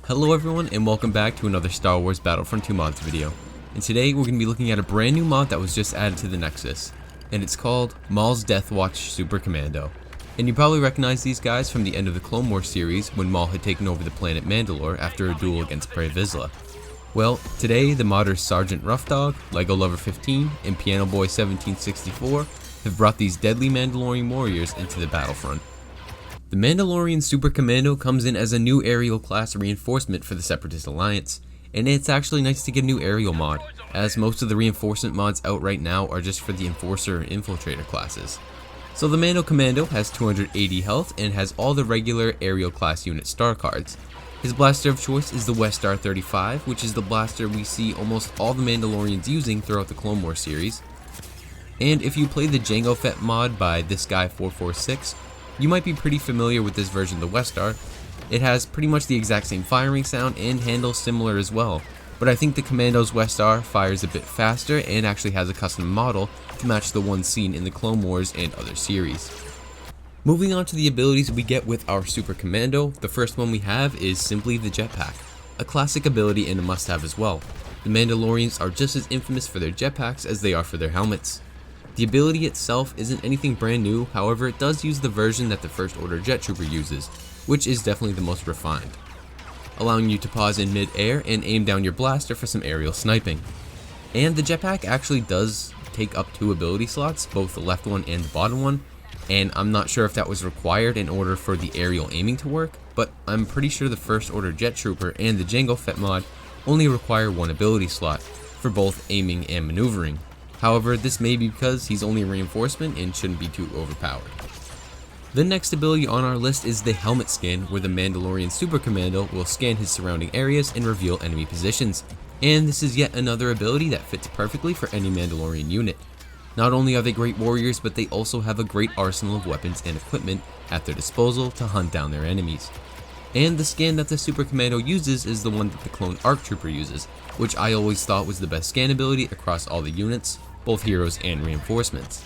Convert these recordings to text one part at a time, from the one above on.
Hello everyone and welcome back to another Star Wars Battlefront 2 mods video. And today we're going to be looking at a brand new mod that was just added to the Nexus. And it's called Maul's Death Watch Super Commando. And you probably recognize these guys from the end of the Clone Wars series when Maul had taken over the planet Mandalore after a duel against Pre Vizsla. Well, today the modders Sergeant Roughdog, Lego Lover 15, and Piano Boy 1764 have brought these deadly Mandalorian warriors into the Battlefront. The Mandalorian Super Commando comes in as a new aerial class reinforcement for the Separatist Alliance, and it's actually nice to get a new aerial mod, as most of the reinforcement mods out right now are just for the Enforcer and Infiltrator classes. So the Mando Commando has 280 health and has all the regular aerial class unit star cards. His blaster of choice is the Westar 35, which is the blaster we see almost all the Mandalorians using throughout the Clone Wars series. And if you play the Jango Fett mod by this guy 446, you might be pretty familiar with this version of the Westar. It has pretty much the exact same firing sound and handles similar as well, but I think the Commando's Westar fires a bit faster and actually has a custom model to match the one seen in the Clone Wars and other series. Moving on to the abilities we get with our Super Commando, the first one we have is simply the Jetpack, a classic ability and a must-have as well. The Mandalorians are just as infamous for their jetpacks as they are for their helmets. The ability itself isn't anything brand new, however it does use the version that the First Order Jet Trooper uses, which is definitely the most refined, allowing you to pause in mid-air and aim down your blaster for some aerial sniping. And the jetpack actually does take up 2 ability slots, both the left one and the bottom one, and I'm not sure if that was required in order for the aerial aiming to work, but I'm pretty sure the First Order Jet Trooper and the Jango Fett mod only require 1 ability slot for both aiming and maneuvering. However, this may be because he's only a reinforcement and shouldn't be too overpowered. The next ability on our list is the Helmet Scan, where the Mandalorian Super Commando will scan his surrounding areas and reveal enemy positions. And this is yet another ability that fits perfectly for any Mandalorian unit. Not only are they great warriors, but they also have a great arsenal of weapons and equipment at their disposal to hunt down their enemies. And the scan that the Super Commando uses is the one that the Clone ARC Trooper uses, which I always thought was the best scan ability across all the units, both heroes and reinforcements.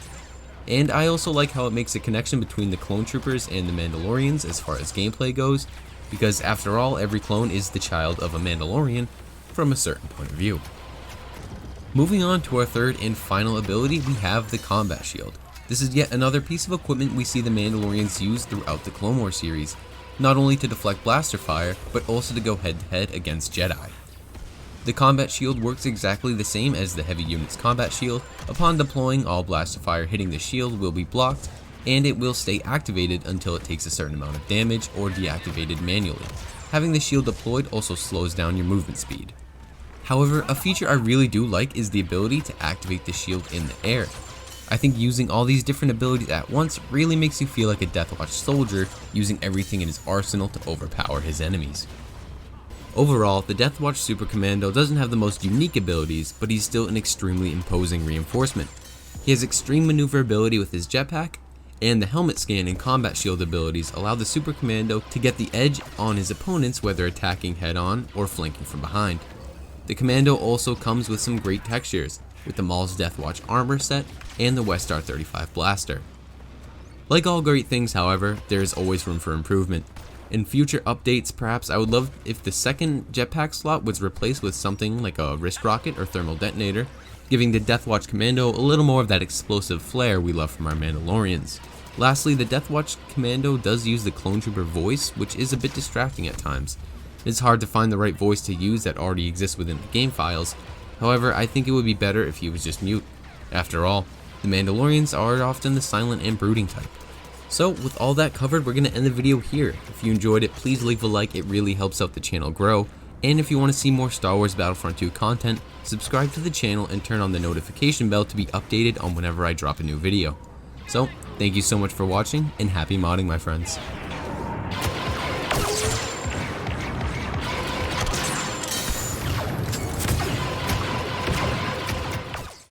And I also like how it makes a connection between the clone troopers and the Mandalorians as far as gameplay goes, because after all, every clone is the child of a Mandalorian from a certain point of view. Moving on to our third and final ability, we have the Combat Shield. This is yet another piece of equipment we see the Mandalorians use throughout the Clone Wars series, not only to deflect blaster fire, but also to go head to head against Jedi. The Combat Shield works exactly the same as the heavy unit's Combat Shield. Upon deploying, all blaster fire hitting the shield will be blocked, and it will stay activated until it takes a certain amount of damage or deactivated manually. Having the shield deployed also slows down your movement speed. However, a feature I really do like is the ability to activate the shield in the air. I think using all these different abilities at once really makes you feel like a Deathwatch soldier using everything in his arsenal to overpower his enemies. Overall, the Deathwatch Super Commando doesn't have the most unique abilities, but he's still an extremely imposing reinforcement. He has extreme maneuverability with his jetpack, and the Helmet Scan and Combat Shield abilities allow the Super Commando to get the edge on his opponents whether attacking head-on or flanking from behind. The Commando also comes with some great textures, with the Maul's Deathwatch armor set and the Westar 35 blaster. Like all great things, however, there is always room for improvement. In future updates, perhaps I would love if the second jetpack slot was replaced with something like a wrist rocket or thermal detonator, giving the Deathwatch Commando a little more of that explosive flair we love from our Mandalorians. Lastly, the Deathwatch Commando does use the Clone Trooper voice, which is a bit distracting at times. It's hard to find the right voice to use that already exists within the game files. However, I think it would be better if he was just mute. After all, the Mandalorians are often the silent and brooding type. So with all that covered, we're going to end the video here. If you enjoyed it, please leave a like, it really helps out the channel grow. And if you want to see more Star Wars Battlefront 2 content, subscribe to the channel and turn on the notification bell to be updated on whenever I drop a new video. So, thank you so much for watching, and happy modding, my friends.